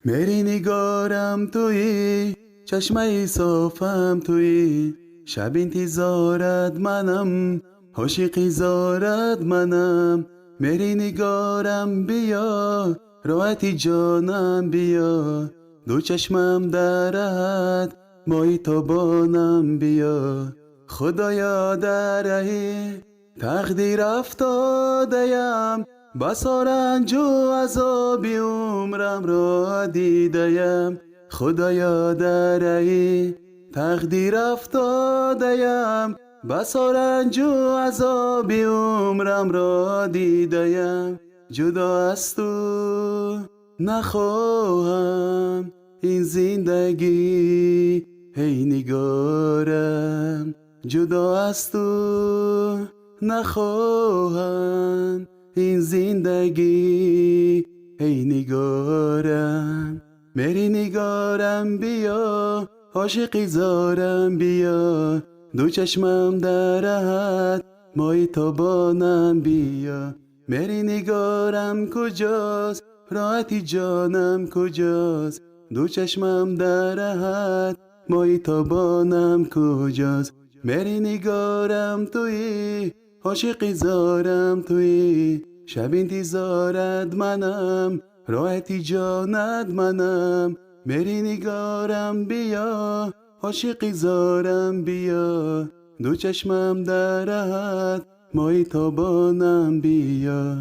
مری نگارم تویی، چشمه صافم تویی، شب انتظارت منم، عاشقی زارت منم. مری نگارم بیا، راحتی جانم بیا، دو چشمم درد مای تابانم بیا. خدایا درهی تقدیر افتادیم، بسا رنج و عذابی عمرم را دیدیم. خدایا درهی تقدیر افتادیم، بسا رنج و عذابی عمرم را دیدیم. جدا از تو نخواهم این زندگی، هی نگارم جدا از تو نخواهم این زندگی، هی نگارم. مری نگارم بیا، عاشقی زارم بیا، دو چشمم درد مای تابانم بیا. مری نگارم کجاست، راحتی جانم کجاست، دو چشمم درد مای تابانم کجاست. مری نگارم تویی، عاشقی زارم تویی، شب انتظارت منم، راحتی جانت منم. مری نگارم بیا، عاشقی زارم بیا، دو چشمم درد مای تابانم بیا.